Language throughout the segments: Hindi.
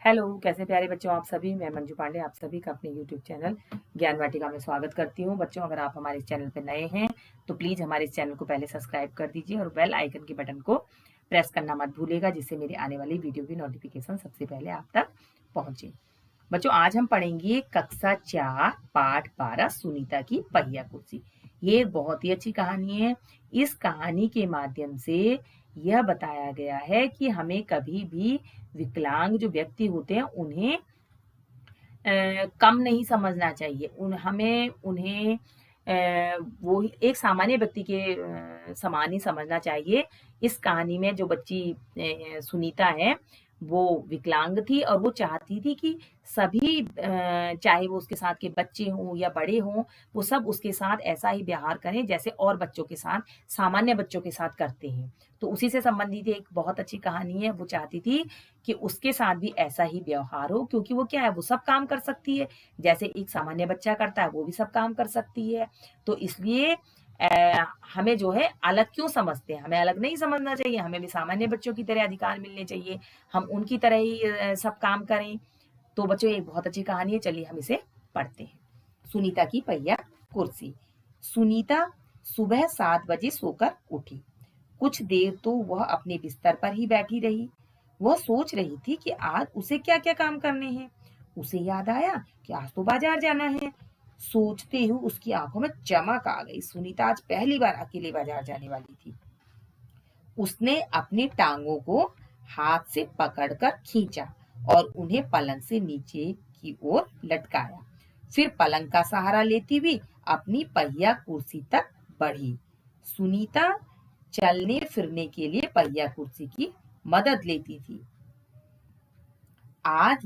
हेलो, कैसे प्यारे बच्चों आप सभी। मैं मंजू पांडे आप सभी का अपने यूट्यूब चैनल ज्ञान वाटिका में स्वागत करती हूँ। बच्चों, अगर आप हमारे इस चैनल पर नए हैं तो प्लीज़ हमारे इस चैनल को पहले सब्सक्राइब कर दीजिए और बेल आइकन के बटन को प्रेस करना मत भूलिएगा, जिससे मेरी आने वाली वीडियो की नोटिफिकेशन सबसे पहले आप तक पहुँचे। बच्चों, आज हम पढ़ेंगे कक्षा 4 पाठ 12 सुनीता की पहिया कुर्सी। ये एक बहुत ही अच्छी कहानी है। इस कहानी के माध्यम से यह बताया गया है कि हमें कभी भी विकलांग जो व्यक्ति होते हैं उन्हें कम नहीं समझना चाहिए। हमें उन्हें वो एक सामान्य व्यक्ति के समान ही समझना चाहिए। इस कहानी में जो बच्ची सुनीता है वो विकलांग थी और वो चाहती थी कि सभी चाहे वो उसके साथ के बच्चे हों या बड़े हों, वो सब उसके साथ ऐसा ही व्यवहार करें जैसे और बच्चों के साथ, सामान्य बच्चों के साथ करते हैं। तो उसी से संबंधित एक बहुत अच्छी कहानी है। वो चाहती थी कि उसके साथ भी ऐसा ही व्यवहार हो, क्योंकि वो क्या है, वो सब काम कर सकती है। जैसे एक सामान्य बच्चा करता है वो भी सब काम कर सकती है। तो इसलिए हमें जो है अलग क्यों समझते हैं, हमें अलग नहीं समझना चाहिए। हमें भी सामान्य बच्चों की तरह अधिकार मिलने चाहिए, हम उनकी तरह ही सब काम करें। तो बच्चों, एक बहुत अच्छी कहानी है, चलिए हम इसे पढ़ते हैं। सुनीता की पहिया कुर्सी। सुनीता सुबह 7 बजे सोकर उठी। कुछ देर तो वह अपने बिस्तर पर ही बैठी रही। वह सोच रही थी कि आज उसे क्या क्या काम करने हैं। उसे याद आया कि आज तो बाजार जाना है। सोचते ही उसकी आंखों में चमक आ गई। सुनीता आज पहली बार अकेले बाजार जाने वाली थी। उसने अपनी टांगों को हाथ से पकड़कर खींचा और उन्हें पलंग से नीचे की ओर लटकाया। फिर पलंग का सहारा लेती हुई अपनी पहिया कुर्सी तक बढ़ी। सुनीता चलने फिरने के लिए पहिया कुर्सी की मदद लेती थी। आज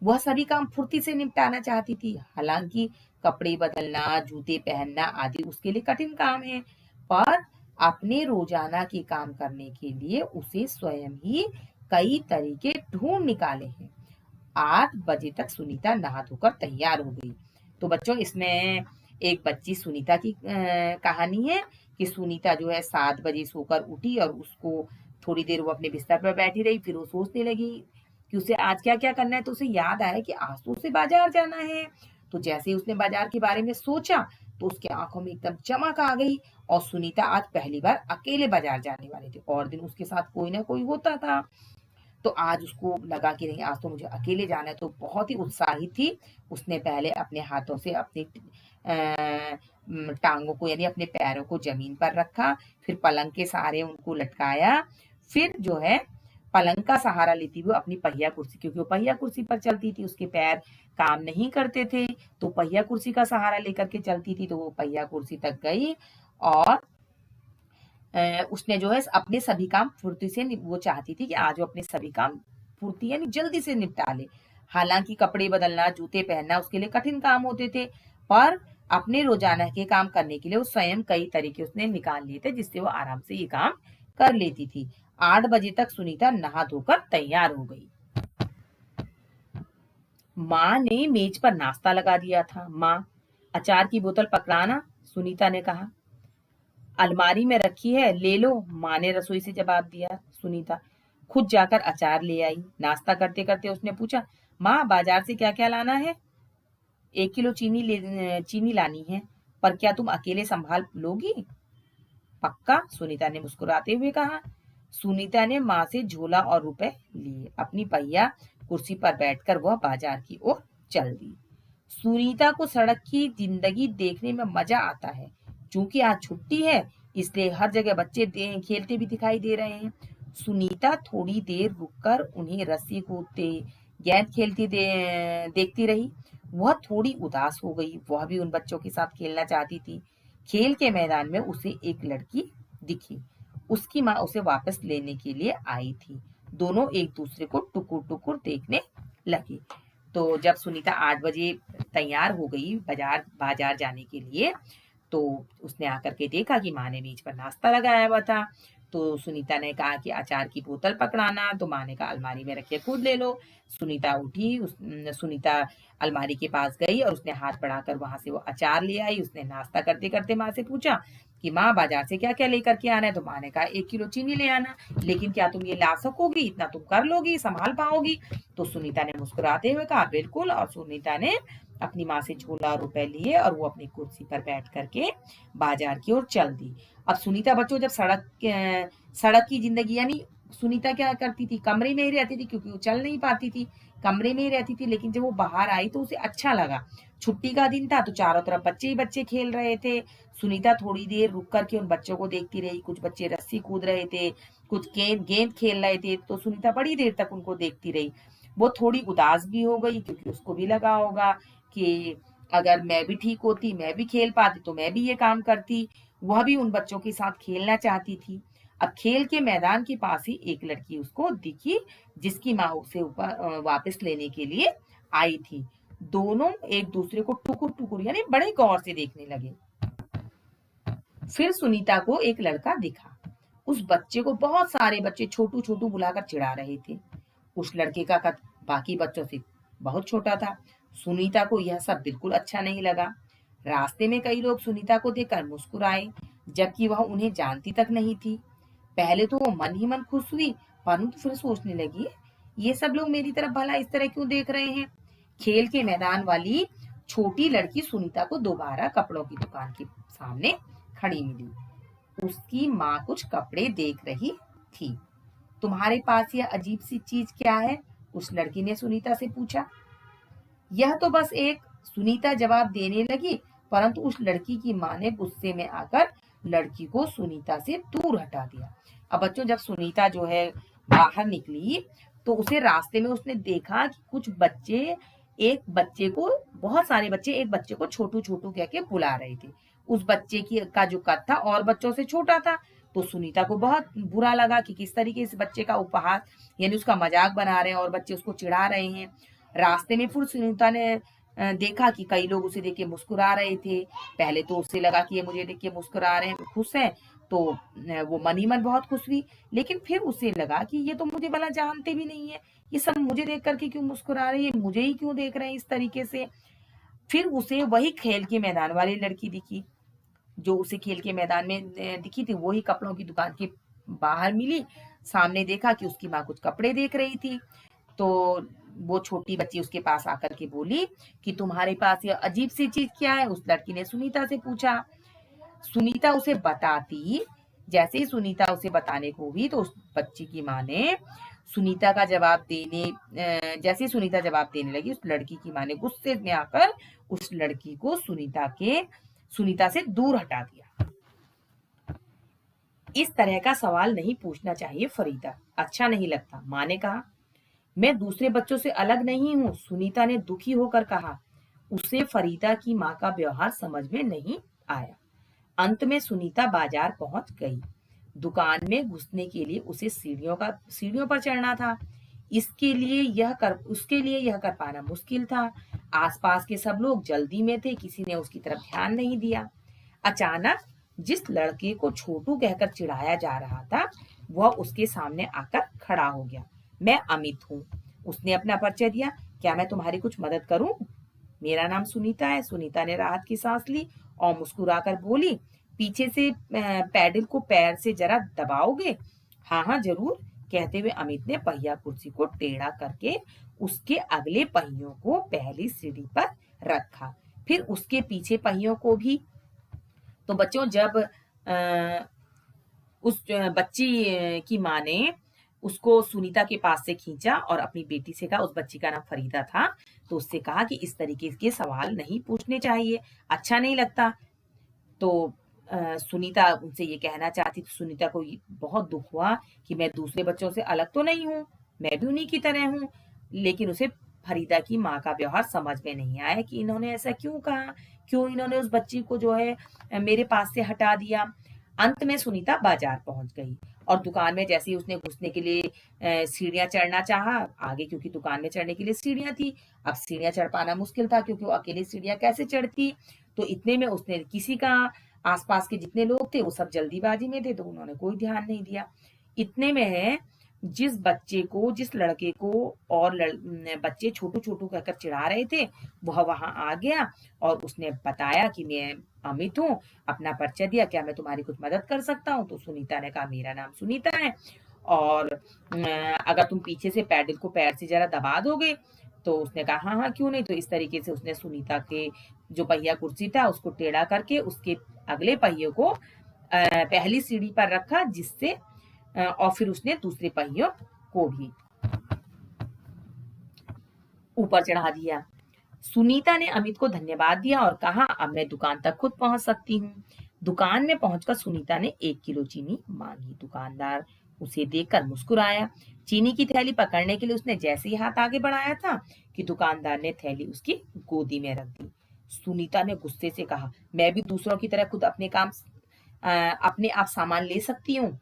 वह सभी काम फुर्ती से निपटाना चाहती थी। हालांकि कपड़े बदलना, जूते पहनना आदि उसके लिए कठिन काम है, पर अपने रोजाना के काम करने के लिए उसे स्वयं ही कई तरीके ढूंढ निकाले हैं। 8 बजे तक सुनीता नहा धोकर तैयार हो गई। तो बच्चों, इसमें एक बच्ची सुनीता की कहानी है कि सुनीता जो है 7 बजे सोकर उठी और उसको थोड़ी देर वो अपने बिस्तर पर बैठी रही। फिर वो सोचने लगी कि उसे आज क्या क्या करना है। तो उसे याद आया कि आज तो उसे बाजार जाना है। तो जैसे ही उसने बाजार के बारे में सोचा तो उसकी आंखों में एकदम चमक आ गई। और सुनीता आज पहली बार अकेले बाजार जाने वाली थी। और दिन उसके साथ कोई ना कोई होता था। तो आज उसको लगा कि नहीं, आज तो मुझे अकेले जाना है। तो बहुत ही उत्साहित थी। उसने पहले अपने हाथों से अपनी टांगों को यानी अपने पैरों को जमीन पर रखा। फिर पलंग के सहारे उनको लटकाया। फिर जो है पलंग का सहारा लेती हुई अपनी पहिया कुर्सी, क्योंकि वो पहिया कुर्सी पर चलती थी, उसके पैर काम नहीं करते थे, तो पहिया कुर्सी का सहारा लेकर के चलती थी। तो वो पहिया कुर्सी तक गई और उसने जो है अपने सभी काम फुर्ती से वो चाहती थी कि आज वो अपने सभी काम फुर्ती यानी जल्दी से निपटा ले। हालांकि कपड़े बदलना, जूते पहनना उसके लिए कठिन काम होते थे, पर अपने रोजाना के काम करने के लिए वो स्वयं कई तरीके उसने निकाल लिए थे, जिससे वो आराम से ये काम कर लेती थी। 8 बजे तक सुनीता नहा धोकर तैयार हो गई। माँ ने मेज पर नाश्ता लगा दिया था। माँ, अचार की बोतल पकड़ाना, सुनीता ने कहा। अलमारी में रखी है, ले लो, माँ ने रसोई से जवाब दिया। सुनीता खुद जाकर अचार ले आई। नाश्ता करते करते उसने पूछा, माँ बाजार से क्या क्या लाना है? 1 किलो चीनी लानी है, पर क्या तुम अकेले संभाल लोगी? पक्का, सुनीता ने मुस्कुराते हुए कहा। सुनीता ने माँ से झोला और रुपए लिए। अपनी पहिया कुर्सी पर बैठकर वह बाजार की ओर चल दी। सुनीता को सड़क की जिंदगी देखने में मजा आता है। क्योंकि आज छुट्टी है, इसलिए हर जगह बच्चे खेलते भी दिखाई दे रहे हैं। सुनीता थोड़ी देर रुककर उन्हें रस्सी कूदते, गेंद खेलती देखती रही। वह थोड़ी उदास हो गई। वह भी उन बच्चों के साथ खेलना चाहती थी। खेल के मैदान में उसे एक लड़की दिखी। उसकी माँ उसे वापस लेने के लिए आई थी। दोनों एक दूसरे को टुकुर टुकुर देखने लगे। तो जब सुनीता 8 बजे तैयार हो गई बाजार जाने के लिए, तो उसने आकर के देखा कि माँ ने मेज पर नाश्ता लगाया हुआ था। तो सुनीता ने कहा कि अचार की बोतल पकड़ाना, तो माँ ने कहा अलमारी में रख के खुद ले लो। सुनीता उठी, सुनीता अलमारी के पास गई और उसने हाथ बढ़ाकर वहां से वो अचार ले आई। उसने नाश्ता करते करते माँ से पूछा कि माँ बाजार से क्या क्या लेकर के आना है। तो माँ ने कहा 1 किलो चीनी ले आना। लेकिन क्या तुम ये ला सकोगी, इतना तुम कर लोगी, संभाल पाओगी? तो सुनीता ने मुस्कुराते हुए कहा बिल्कुल। और सुनीता ने अपनी माँ से झोला रुपए लिए और वो अपनी कुर्सी पर बैठ करके बाजार की ओर चल दी। अब सुनीता बच्चों जब सड़क की जिंदगी, यानी सुनीता क्या करती थी, कमरे में ही रहती थी क्योंकि वो चल नहीं पाती थी, कमरे में ही रहती थी। लेकिन जब वो बाहर आई तो उसे अच्छा लगा। छुट्टी का दिन था तो चारों तरफ बच्चे ही बच्चे खेल रहे थे। सुनीता थोड़ी देर रुक करके उन बच्चों को देखती रही। कुछ बच्चे रस्सी कूद रहे थे, कुछ गेंद गेंद खेल रहे थे। तो सुनीता बड़ी देर तक उनको देखती रही। वो थोड़ी उदास भी हो गई क्योंकि उसको भी लगा होगा कि अगर मैं भी ठीक होती, मैं भी खेल पाती तो मैं भी ये काम करती। वह भी उन बच्चों के साथ खेलना चाहती थी। अब खेल के मैदान के पास ही एक लड़की उसको दिखी जिसकी माँ उसे ऊपर वापस लेने के लिए आई थी। दोनों एक दूसरे को टुकुर टुकुर यानी बड़े गौर से देखने लगे। फिर सुनीता को एक लड़का दिखा। उस बच्चे को बहुत सारे बच्चे छोटू छोटू बुलाकर चिढ़ा रहे थे। उस लड़के का कद बाकी बच्चों से बहुत छोटा था। सुनीता को यह सब बिल्कुल अच्छा नहीं लगा। रास्ते में कई लोग सुनीता को देखकर मुस्कुराए, जबकि वह उन्हें जानती तक नहीं थी। पहले तो वो मन ही मन खुश हुई, परंतु फिर सोचने लगी, ये सब लोग मेरी तरफ भला इस तरह क्यों देख रहे हैं? खेल के मैदान वाली छोटी लड़की सुनीता को दोबारा कपड़ों की दुकान के सामने खड़ी मिली। उसकी माँ कुछ कपड़े देख रही थी। तुम्हारे पास यह अजीब सी चीज क्या है? उस लड़की ने सुनीता से पूछा। यह तो बस एक, सुनीता जवाब देने लगी, परंतु उस लड़की की माँ ने गुस्से में आकर लड़की को सुनीता से दूर हटा दिया। अब बच्चों जब सुनीता जो है बाहर निकली तो उसे रास्ते में उसने देखा कि कुछ बच्चे एक बच्चे को, बहुत सारे बच्चे एक बच्चे को छोटू छोटू कह के बुला रहे थे। उस बच्चे की का जो कद था और बच्चों से छोटा था। तो सुनीता को बहुत बुरा लगा कि किस तरीके से बच्चे का उपहास यानी उसका मजाक बना रहे हैं और बच्चे उसको चिढ़ा रहे हैं। रास्ते में फिर सुनीता ने देखा कि कई लोग उसे देख के मुस्कुरा रहे थे। पहले तो उसे लगा कि ये मुझे देख के मुस्कुरा रहे हैं, खुश हैं, तो वो मन ही मन बहुत खुश हुई। लेकिन फिर उसे लगा कि ये तो मुझे भला जानते भी नहीं है, ये सब मुझे देख करके क्यों मुस्कुरा रहे हैं, मुझे ही क्यों देख रहे हैं इस तरीके से। फिर उसे वही खेल के मैदान वाली लड़की दिखी, जो उसे खेल के मैदान में दिखी थी, वही कपड़ों की दुकान के बाहर मिली। सामने देखा कि उसकी माँ कुछ कपड़े देख रही थी। तो वो छोटी बच्ची उसके पास आकर के बोली कि तुम्हारे पास ये अजीब सी चीज क्या है? उस लड़की ने सुनीता से पूछा। सुनीता उसे बताती, जैसे ही सुनीता उसे बताने को हुई तो उस बच्ची की माँ ने सुनीता का जवाब देने जैसे ही सुनीता जवाब देने लगी, उस लड़की की माँ ने गुस्से में आकर उस लड़की को सुनीता से दूर हटा दिया। इस तरह का सवाल नहीं पूछना चाहिए फरीदा, अच्छा नहीं लगता, माँ ने कहा। मैं दूसरे बच्चों से अलग नहीं हूँ, सुनीता ने दुखी होकर कहा। उसे फरीदा की माँ का व्यवहार समझ में नहीं आया। अंत में सुनीता बाजार पहुंच गई। दुकान में घुसने के लिए उसे सीढ़ियों पर चढ़ना था। उसके लिए यह कर पाना मुश्किल था। आसपास के सब लोग जल्दी में थे, किसी ने उसकी तरफ ध्यान नहीं दिया। अचानक जिस लड़के को छोटू कहकर चिढ़ाया जा रहा था, वह उसके सामने आकर खड़ा हो गया। मैं अमित हूँ, उसने अपना परिचय दिया। क्या मैं तुम्हारी कुछ मदद करूं? मेरा नाम सुनीता है। सुनीता ने राहत की सांस ली और मुस्कुराकर बोली, पीछे से पैडल को पैर से जरा दबाओगे? हाँ हाँ जरूर, कहते हुए अमित ने पहिया कुर्सी को टेढ़ा करके उसके अगले पहियों को पहली सीढ़ी पर रखा, फिर उसके पीछे पहियों को भी। तो बच्चों जब उस बच्ची की माँ ने उसको सुनीता के पास से खींचा और अपनी बेटी से कहा, उस बच्ची का नाम फरीदा था, तो उससे कहा कि इस तरीके के सवाल नहीं पूछने चाहिए, अच्छा नहीं लगता। तो सुनीता उनसे ये कहना चाहती, तो सुनीता को बहुत दुख हुआ कि मैं दूसरे बच्चों से अलग तो नहीं हूँ, मैं भी उन्हीं की तरह हूँ। लेकिन उसे फरीदा की माँ का व्यवहार समझ में नहीं आया कि इन्होंने ऐसा क्यों कहा, क्यों इन्होंने उस बच्ची को जो है मेरे पास से हटा दिया। अंत में सुनीता बाजार पहुंच गई और दुकान में जैसे ही उसने घुसने के लिए सीढ़ियां चढ़ना चाहा आगे, क्योंकि दुकान में चढ़ने के लिए सीढ़ियां थी। अब सीढ़ियां चढ़ पाना मुश्किल था क्योंकि वो अकेली सीढ़ियां कैसे चढ़ती। तो इतने में उसने किसी का आसपास के जितने लोग थे वो सब जल्दीबाजी में थे, तो उन्होंने कोई ध्यान नहीं दिया। इतने में है जिस लड़के को और बच्चे छोटू छोटू कहकर चिढ़ा रहे थे, वह वहां आ गया और उसने बताया कि मैं अमित हूँ, अपना परिचय दिया, क्या मैं तुम्हारी कुछ मदद कर सकता हूँ? तो सुनीता ने कहा मेरा नाम सुनीता है, और अगर तुम पीछे से पैडल को पैर से जरा दबा दोगे। तो उसने कहा हाँ हाँ क्यों नहीं। तो इस तरीके से उसने सुनीता के जो पहिया कुर्सी था उसको टेढ़ा करके उसके अगले पहिए को पहली सीढ़ी पर रखा, जिससे और फिर उसने दूसरे पहियों को भी ऊपर चढ़ा दिया। सुनीता ने अमित को धन्यवाद दिया और कहा अब मैं दुकान तक खुद पहुंच सकती हूँ। दुकान में पहुंचकर सुनीता ने 1 किलो चीनी मांगी। दुकानदार उसे देखकर मुस्कुराया। चीनी की थैली पकड़ने के लिए उसने जैसे ही हाथ आगे बढ़ाया था कि दुकानदार ने थैली उसकी गोदी में रख दी। सुनीता ने गुस्से से कहा मैं भी दूसरों की तरह खुद अपने आप सामान ले सकती हूँ।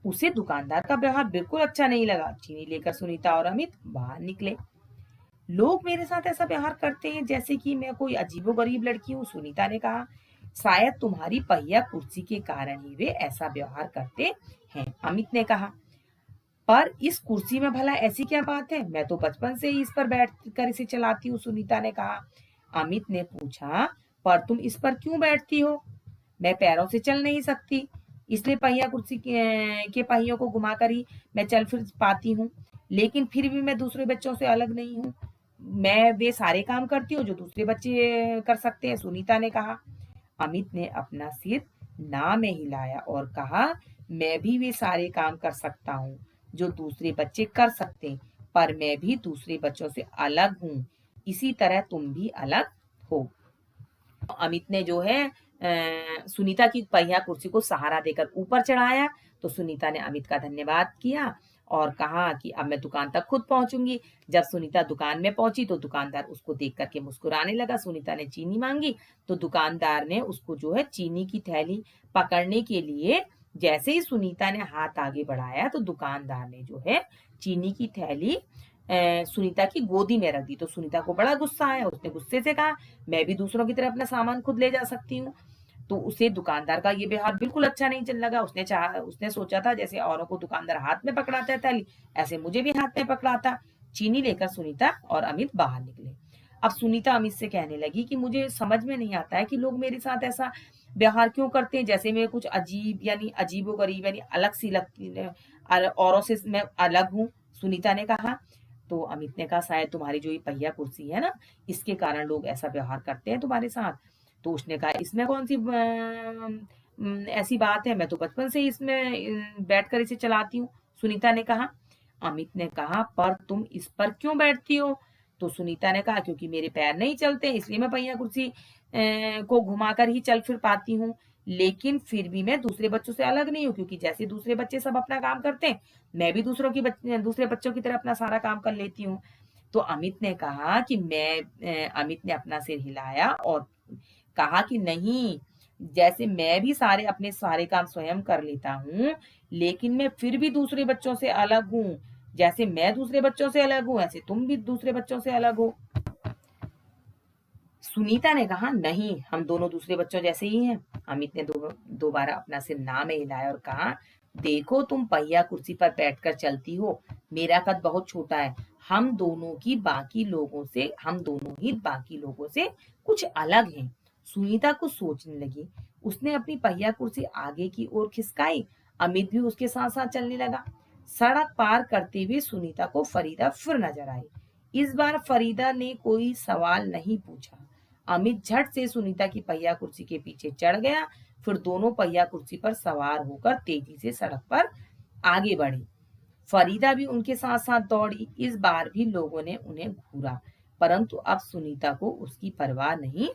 उसे दुकानदार का व्यवहार बिल्कुल अच्छा नहीं लगा। चीनी लेकर सुनीता और अमित बाहर निकले। लोग मेरे साथ ऐसा व्यवहार करते हैं जैसे कि मैं कोई अजीबोगरीब लड़की हूँ, सुनीता ने कहा। शायद तुम्हारी पहिया कुर्सी के कारण ही वे ऐसा व्यवहार करते हैं, अमित ने कहा। पर इस कुर्सी में भला ऐसी क्या बात है? मैं तो बचपन से ही इस पर बैठकर इसे चलाती हूँ, सुनीता ने कहा। अमित ने पूछा पर तुम इस पर क्यों बैठती हो? मैं पैरों से चल नहीं सकती, इसलिए पहिया कुर्सी के पहियों को घुमाकर ही मैं चल फिर पाती हूँ। लेकिन फिर भी मैं दूसरे बच्चों से अलग नहीं हूँ। मैं वे सारे काम करती हूँ जो दूसरे बच्चे कर सकते हैं, सुनीता ने कहा। अमित ने अपना सिर ना में हिलाया और कहा मैं भी वे सारे काम कर सकता हूँ जो दूसरे बच्चे कर सकते हैं, पर मैं भी दूसरे बच्चों से अलग हूँ, इसी तरह तुम भी अलग हो। अमित ने जो है सुनीता की पहिया कुर्सी को सहारा देकर ऊपर चढ़ाया। तो सुनीता ने अमित का धन्यवाद किया और कहा कि अब मैं दुकान तक खुद पहुंचूंगी। जब सुनीता दुकान में पहुंची तो दुकानदार उसको देख करके मुस्कुराने लगा। सुनीता ने चीनी मांगी तो दुकानदार ने उसको जो है चीनी की थैली पकड़ने के लिए, जैसे ही सुनीता ने हाथ आगे बढ़ाया तो दुकानदार ने जो है चीनी की थैली सुनीता की गोदी में रख दी। तो सुनीता को बड़ा गुस्सा आया। उसने गुस्से से कहा मैं भी दूसरों की तरह अपना सामान खुद ले जा सकती हूँ। तो उसे दुकानदार का ये व्यवहार बिल्कुल अच्छा नहीं चल लगा। उसने सोचा था जैसे औरों को दुकानदार हाथ में पकड़ाता है थैली, ऐसे मुझे भी हाथ में पकड़ाता। चीनी लेकर सुनीता और अमित बाहर निकले। अब सुनीता अमित से कहने लगी कि मुझे समझ में नहीं आता है कि लोग मेरे साथ ऐसा व्यवहार क्यों करते हैं, जैसे मैं कुछ अजीब यानी अजीबोगरीब यानी अलग सी लगती औरों से मैं अलग हूँ, सुनीता ने कहा। तो अमित ने कहा शायद तुम्हारी जो ये पहिया कुर्सी है ना, इसके कारण लोग ऐसा व्यवहार करते हैं तुम्हारे साथ। तो उसने कहा इसमें कौन सी ऐसी बात है, मैं तो बचपन से ही इसमें बैठकर इसे चलाती हूँ, सुनीता ने कहा। अमित ने कहा पर तुम इस पर क्यों बैठती हो? तो सुनीता ने कहा क्योंकि मेरे पैर नहीं चलते, इसलिए मैं पहिया कुर्सी को घुमाकर ही चल फिर पाती हूँ। लेकिन फिर भी मैं दूसरे बच्चों से अलग नहीं हूँ, क्योंकि जैसे दूसरे बच्चे सब अपना काम करते हैं, मैं भी दूसरे बच्चों की तरह अपना सारा काम कर लेती हूँ। तो अमित ने कहा कि अमित ने अपना सिर हिलाया और कहा कि नहीं, जैसे मैं भी अपने सारे काम स्वयं कर लेता हूँ, लेकिन मैं फिर भी दूसरे बच्चों से अलग हूँ। जैसे मैं दूसरे बच्चों से अलग हूँ, ऐसे तुम भी दूसरे बच्चों से अलग हो। सुनीता ने कहा नहीं, हम दोनों दूसरे बच्चों जैसे ही हैं। अमित ने दोबारा अपना सिर ना में हिलाया और कहा देखो तुम पहिया कुर्सी पर बैठकर चलती हो, मेरा कद बहुत छोटा है। हम दोनों ही बाकी लोगों से कुछ अलग हैं। सुनीता कुछ सोचने लगी। उसने अपनी पहिया कुर्सी आगे की ओर खिसकाई। अमित भी उसके साथ साथ चलने लगा। सड़क पार करते हुए सुनीता को फरीदा फिर नजर आई। इस बार फरीदा ने कोई सवाल नहीं पूछा। अमित झट से सुनीता की पहिया कुर्सी के पीछे चढ़ गया। फिर दोनों पहिया कुर्सी पर सवार होकर तेजी से सड़क पर आगे बढ़े। फरीदा भी उनके साथ साथ दौड़ी। इस बार भी लोगों ने उन्हें घूरा, परंतु अब सुनीता को उसकी परवाह नहीं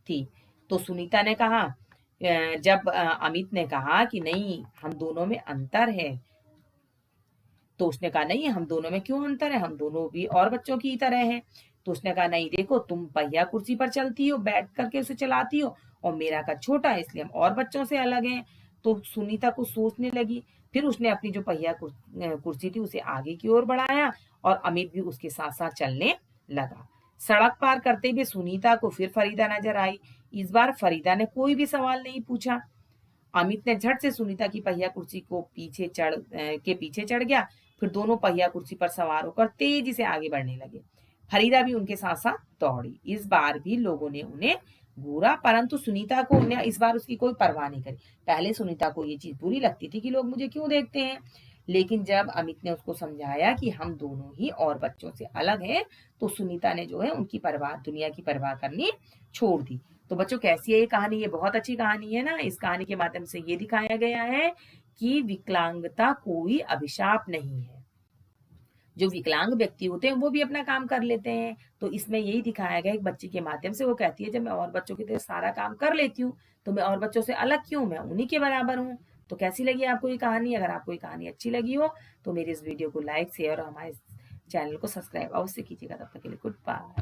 थी। तो सुनीता ने कहा जब अमित ने कहा कि नहीं, हम दोनों में अंतर है, तो उसने कहा नहीं, हम दोनों में क्यों अंतर है, हम दोनों भी और बच्चों की तरह हैं। तो उसने कहा नहीं, देखो तुम पहिया कुर्सी पर चलती हो, बैठ करके उसे चलाती हो, और मेरा कद छोटा है, इसलिए हम और बच्चों से अलग हैं। तो सुनीता को सोचने लगी। फिर उसने अपनी जो पहिया कुर्सी थी उसे आगे की ओर बढ़ाया और अमित भी उसके साथ साथ चलने लगा। सड़क पार करते हुए सुनीता को फिर फरीदा नजर आई। इस बार फरीदा ने कोई भी सवाल नहीं पूछा। अमित ने झट से सुनीता की पहिया कुर्सी को पीछे चढ़ गया। फिर दोनों पहिया कुर्सी पर सवार होकर तेजी से आगे बढ़ने लगे। फरीदा भी उनके साथ साथ दौड़ी। इस बार भी लोगों ने उन्हें घूरा, परंतु सुनीता को उन्हें इस बार उसकी कोई परवाह नहीं करी। पहले सुनीता को ये चीज बुरी लगती थी कि लोग मुझे क्यों देखते हैं, लेकिन जब अमित ने उसको समझाया कि हम दोनों ही और बच्चों से अलग हैं, तो सुनीता ने जो है उनकी परवाह, दुनिया की परवाह करनी छोड़ दी। तो बच्चों, कैसी है ये कहानी? ये बहुत अच्छी कहानी है ना। इस कहानी के माध्यम से ये दिखाया गया है कि विकलांगता कोई अभिशाप नहीं है। जो विकलांग व्यक्ति होते हैं वो भी अपना काम कर लेते हैं। तो इसमें यही दिखाया गया एक बच्ची के माध्यम से। वो कहती है जब मैं और बच्चों की तरह सारा काम कर लेती हूँ तो मैं और बच्चों से अलग क्यों, मैं उन्हीं के बराबर हूँ। तो कैसी लगी आपको ये कहानी? अगर आपको ये कहानी अच्छी लगी हो तो मेरी इस वीडियो को लाइक, शेयर और हमारे चैनल को सब्सक्राइब अवश्य कीजिएगा। तब तक के लिए गुड बाय।